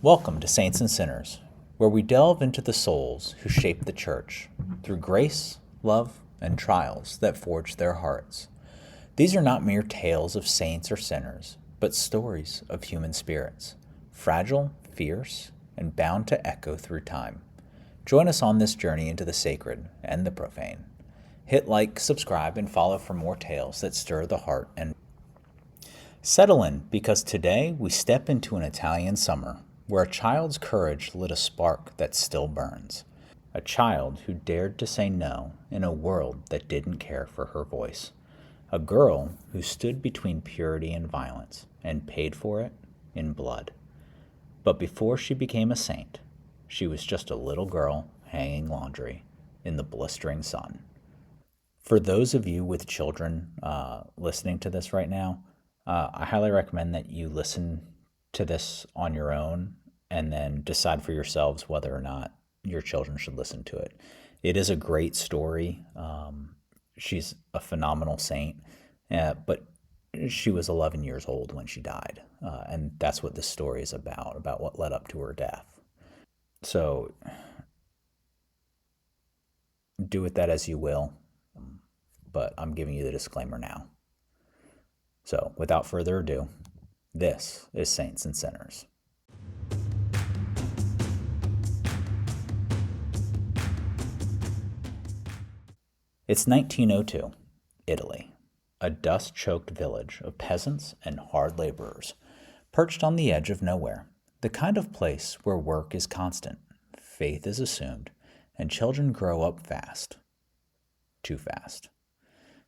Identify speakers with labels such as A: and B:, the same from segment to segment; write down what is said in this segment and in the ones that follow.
A: Welcome to Saints and Sinners, where we delve into the souls who shape the church through grace, love, and trials that forge their hearts. These are not mere tales of saints or sinners, but stories of human spirits, fragile, fierce, and bound to echo through time. Join us on this journey into the sacred and the profane. Hit like, subscribe, and follow for more tales that stir the heart and settle in, because today we step into an Italian summer where a child's courage lit a spark that still burns. A child who dared to say no in a world that didn't care for her voice. A girl who stood between purity and violence and paid for it in blood. But before she became a saint, she was just a little girl hanging laundry in the blistering sun. For those of you with children listening to this right now, I highly recommend that you listen to this on your own and then decide for yourselves whether or not your children should listen to it. It is a great story. She's a phenomenal saint, but she was 11 years old when she died, and that's what this story is about what led up to her death. So do with that as you will, but I'm giving you the disclaimer now. So, without further ado, this is Saints and Sinners. It's 1902, Italy, a dust-choked village of peasants and hard laborers, perched on the edge of nowhere, the kind of place where work is constant, faith is assumed, and children grow up fast. Too fast.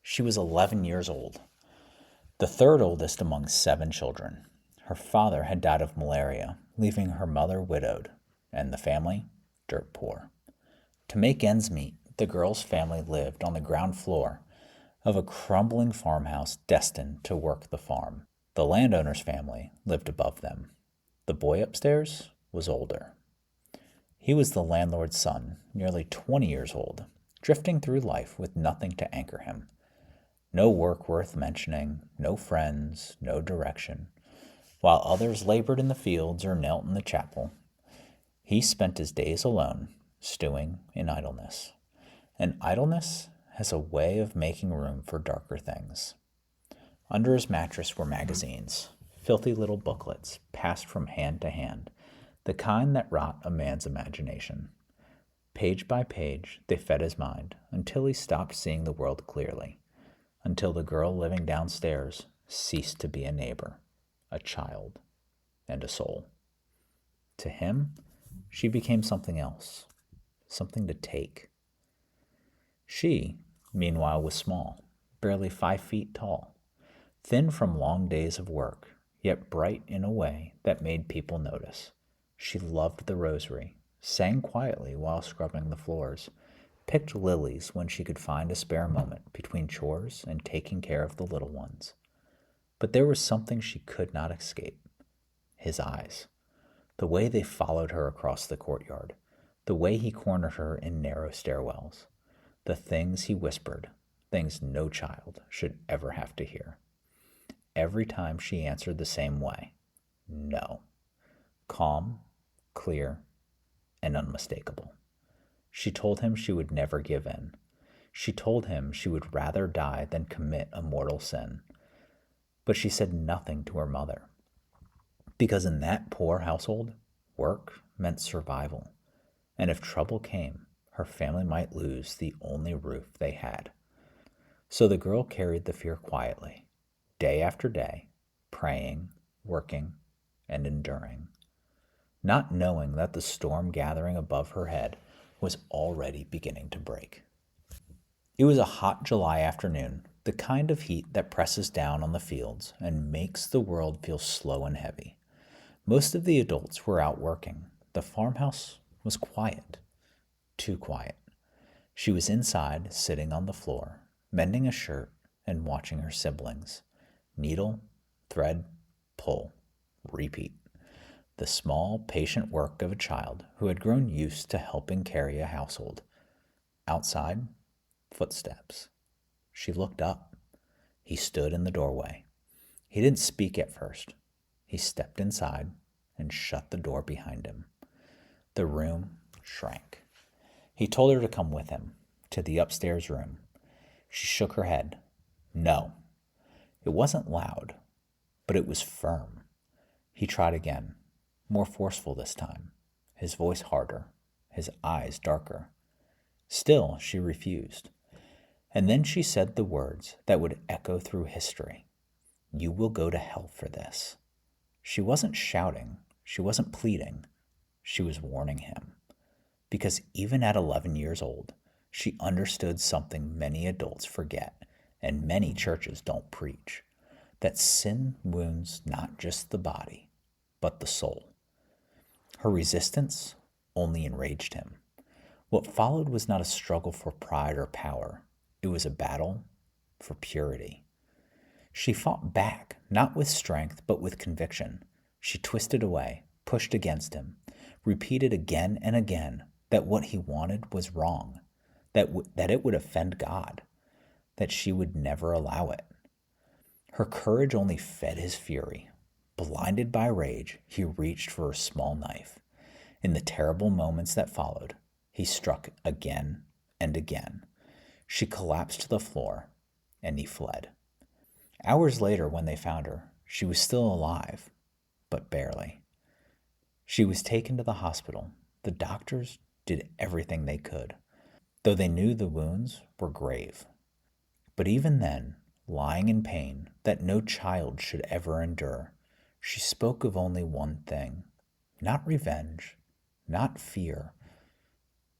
A: She was 11 years old, the third oldest among 7 children. Her father had died of malaria, leaving her mother widowed, and the family dirt poor. To make ends meet, the girl's family lived on the ground floor of a crumbling farmhouse destined to work the farm. The landowner's family lived above them. The boy upstairs was older. He was the landlord's son, nearly 20 years old, drifting through life with nothing to anchor him. No work worth mentioning, no friends, no direction. While others labored in the fields or knelt in the chapel, he spent his days alone, stewing in idleness. And idleness has a way of making room for darker things. Under his mattress were magazines, filthy little booklets passed from hand to hand, the kind that rot a man's imagination. Page by page, they fed his mind until he stopped seeing the world clearly, until the girl living downstairs ceased to be a neighbor, a child, and a soul. To him, she became something else, something to take. She, meanwhile, was small, barely 5 feet tall, thin from long days of work, yet bright in a way that made people notice. She loved the rosary, sang quietly while scrubbing the floors, picked lilies when she could find a spare moment between chores and taking care of the little ones. But there was something she could not escape. His eyes. The way they followed her across the courtyard. The way he cornered her in narrow stairwells. The things he whispered, things no child should ever have to hear. Every time she answered the same way. No. Calm, clear, and unmistakable. She told him she would never give in. She told him she would rather die than commit a mortal sin. But she said nothing to her mother. Because in that poor household, work meant survival. And if trouble came, her family might lose the only roof they had. So the girl carried the fear quietly, day after day, praying, working, and enduring, not knowing that the storm gathering above her head was already beginning to break. It was a hot July afternoon, the kind of heat that presses down on the fields and makes the world feel slow and heavy. Most of the adults were out working. The farmhouse was quiet, too quiet. She was inside, sitting on the floor, mending a shirt and watching her siblings. Needle, thread, pull, repeat. The small, patient work of a child who had grown used to helping carry a household. Outside, footsteps. She looked up. He stood in the doorway. He didn't speak at first. He stepped inside and shut the door behind him. The room shrank. He told her to come with him to the upstairs room. She shook her head. No. It wasn't loud, but it was firm. He tried again, more forceful this time, his voice harder, his eyes darker. Still, she refused. And then she said the words that would echo through history. You will go to hell for this. She wasn't shouting. She wasn't pleading. She was warning him. Because even at 11 years old, she understood something many adults forget and many churches don't preach, that sin wounds not just the body, but the soul. Her resistance only enraged him. What followed was not a struggle for pride or power. It was a battle for purity. She fought back, not with strength, but with conviction. She twisted away, pushed against him, repeated again and again that what he wanted was wrong, that it would offend God, that she would never allow it. Her courage only fed his fury. Blinded by rage, he reached for a small knife. In the terrible moments that followed, he struck again and again. She collapsed to the floor, and he fled. Hours later, when they found her, she was still alive, but barely. She was taken to the hospital. The doctors did everything they could, though they knew the wounds were grave. But even then, lying in pain that no child should ever endure, she spoke of only one thing, not revenge, not fear,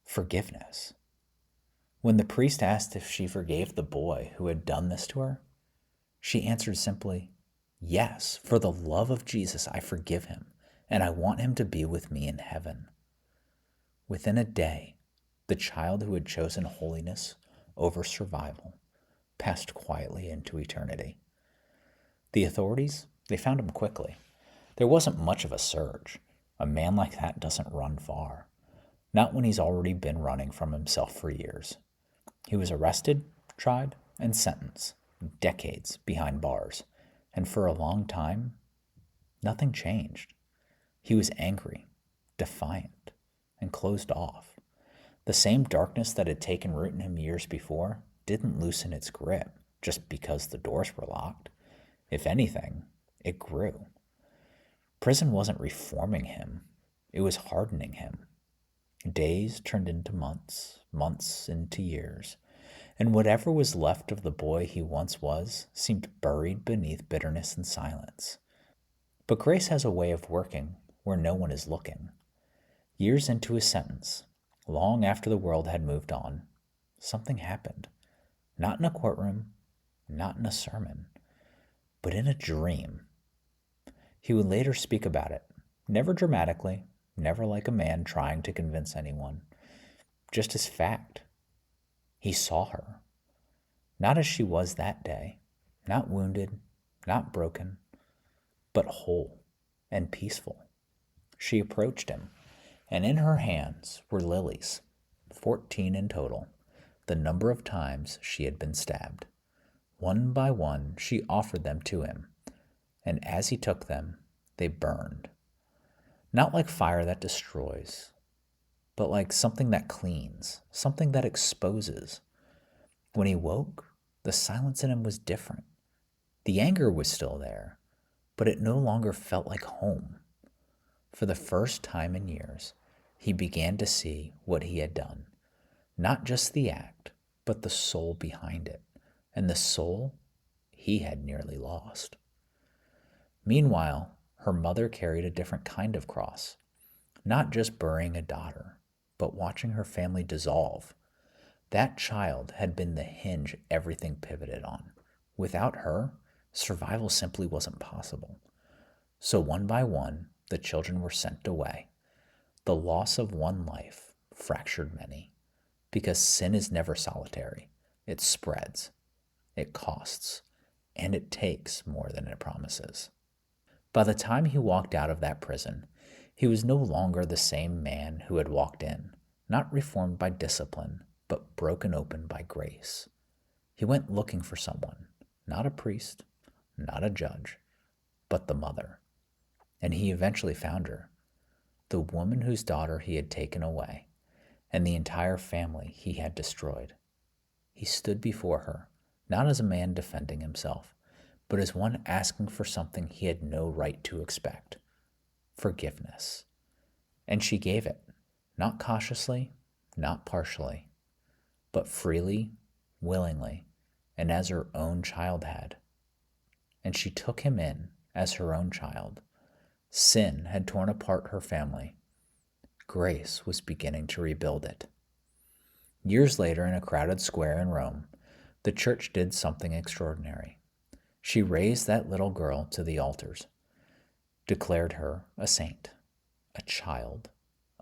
A: forgiveness. When the priest asked if she forgave the boy who had done this to her, she answered simply, yes, for the love of Jesus, I forgive him, and I want him to be with me in heaven. Within a day, the child who had chosen holiness over survival passed quietly into eternity. The authorities, they found him quickly. There wasn't much of a search. A man like that doesn't run far. Not when he's already been running from himself for years. He was arrested, tried, and sentenced, decades behind bars. And for a long time, nothing changed. He was angry, defiant, and closed off. The same darkness that had taken root in him years before didn't loosen its grip just because the doors were locked. If anything, it grew. Prison wasn't reforming him. It was hardening him. Days turned into months, months into years, and whatever was left of the boy he once was seemed buried beneath bitterness and silence. But grace has a way of working where no one is looking. Years into his sentence, long after the world had moved on, something happened. Not in a courtroom, not in a sermon, but in a dream. He would later speak about it, never dramatically, never like a man trying to convince anyone, just as fact. He saw her, not as she was that day, not wounded, not broken, but whole and peaceful. She approached him, and in her hands were lilies, 14 in total, the number of times she had been stabbed. One by one, she offered them to him, and as he took them, they burned. Not like fire that destroys, but like something that cleans, something that exposes. When he woke, the silence in him was different. The anger was still there, but it no longer felt like home. For the first time in years, he began to see what he had done. Not just the act, but the soul behind it. And the soul he had nearly lost. Meanwhile, her mother carried a different kind of cross. Not just burying a daughter, but watching her family dissolve. That child had been the hinge everything pivoted on. Without her, survival simply wasn't possible. So one by one, the children were sent away. The loss of one life fractured many. Because sin is never solitary. It spreads, it costs, and it takes more than it promises. By the time he walked out of that prison, he was no longer the same man who had walked in, not reformed by discipline, but broken open by grace. He went looking for someone, not a priest, not a judge, but the mother. and he eventually found her, the woman whose daughter he had taken away, and the entire family he had destroyed. He stood before her, not as a man defending himself, but as one asking for something he had no right to expect: forgiveness. And she gave it, not cautiously, not partially, but freely, willingly, and as her own child had. And she took him in as her own child. Sin had torn apart her family. Grace was beginning to rebuild it. Years later, in a crowded square in Rome, the church did something extraordinary. She raised that little girl to the altars, declared her a saint, a child,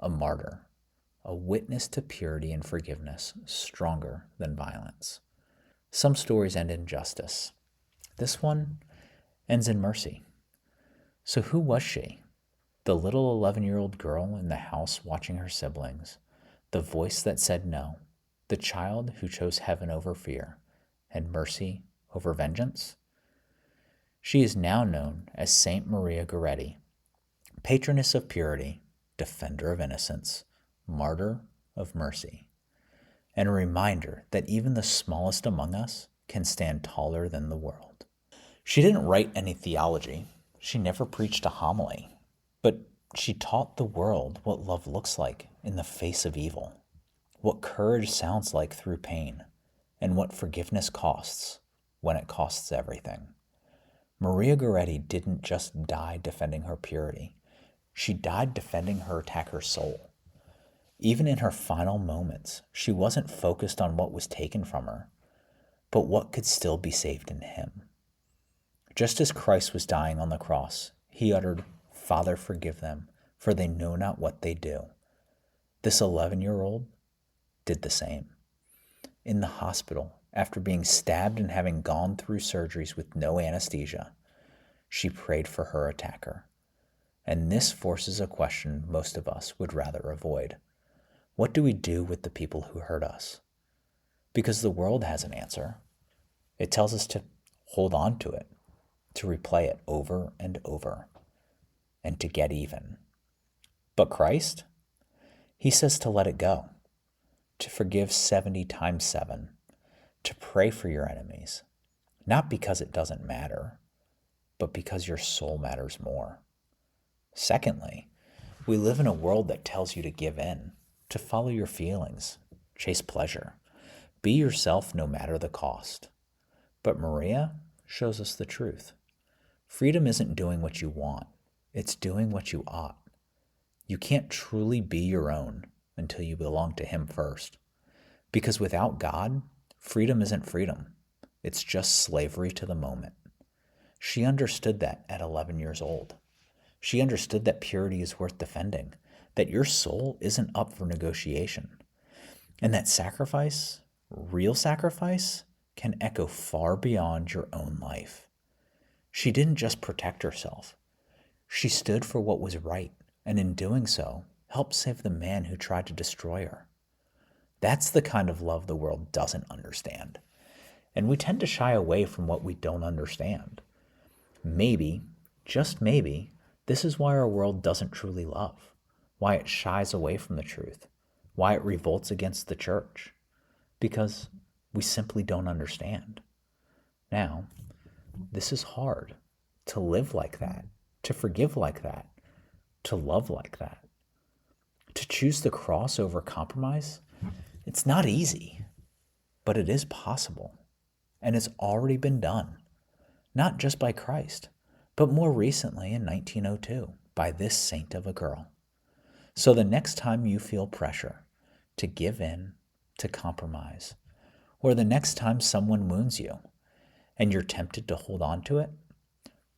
A: a martyr, a witness to purity and forgiveness stronger than violence. Some stories end in justice. This one ends in mercy. So who was she? The little 11-year-old girl in the house watching her siblings, the voice that said no, the child who chose heaven over fear and mercy over vengeance? She is now known as Saint Maria Goretti, patroness of purity, defender of innocence, martyr of mercy, and a reminder that even the smallest among us can stand taller than the world. She didn't write any theology. She never preached a homily, but she taught the world what love looks like in the face of evil, what courage sounds like through pain, and what forgiveness costs when it costs everything. Maria Goretti didn't just die defending her purity. She died defending her attacker's soul. Even in her final moments, she wasn't focused on what was taken from her, but what could still be saved in him. Just as Christ was dying on the cross, he uttered, "Father, forgive them, for they know not what they do." This 11-year-old did the same. In the hospital, after being stabbed and having gone through surgeries with no anesthesia, she prayed for her attacker. And this forces a question most of us would rather avoid. What do we do with the people who hurt us? Because the world has an answer. It tells us to hold on to it, to replay it over and over, and to get even. But Christ, he says to let it go, to forgive 70 times 7, to pray for your enemies, not because it doesn't matter, but because your soul matters more. Secondly, we live in a world that tells you to give in, to follow your feelings, chase pleasure, be yourself no matter the cost. But Maria shows us the truth. Freedom isn't doing what you want, it's doing what you ought. You can't truly be your own until you belong to him first. Because without God, freedom isn't freedom. It's just slavery to the moment. She understood that at 11 years old. She understood that purity is worth defending, that your soul isn't up for negotiation, and that sacrifice, real sacrifice, can echo far beyond your own life. She didn't just protect herself. She stood for what was right, and in doing so, helped save the man who tried to destroy her. That's the kind of love the world doesn't understand. And we tend to shy away from what we don't understand. Maybe, just maybe, this is why our world doesn't truly love, why it shies away from the truth, why it revolts against the church, because we simply don't understand. Now, this is hard, to live like that, to forgive like that, to love like that. To choose the cross over compromise, it's not easy, but it is possible, and it's already been done, not just by Christ, but more recently in 1902 by this saint of a girl. So the next time you feel pressure to give in, to compromise, or the next time someone wounds you and you're tempted to hold on to it,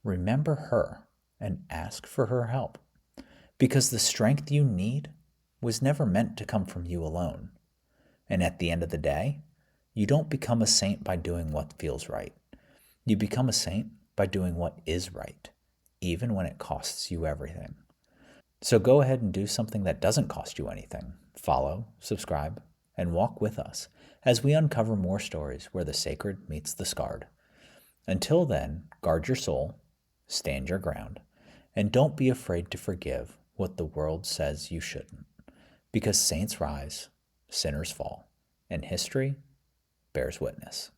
A: remember her and ask for her help, because the strength you need was never meant to come from you alone. And at the end of the day, you don't become a saint by doing what feels right. You become a saint by doing what is right, even when it costs you everything. So go ahead and do something that doesn't cost you anything. Follow, subscribe, and walk with us as we uncover more stories where the sacred meets the scarred. Until then, guard your soul, stand your ground, And don't be afraid to forgive what the world says you shouldn't, because saints rise, sinners fall, and history bears witness.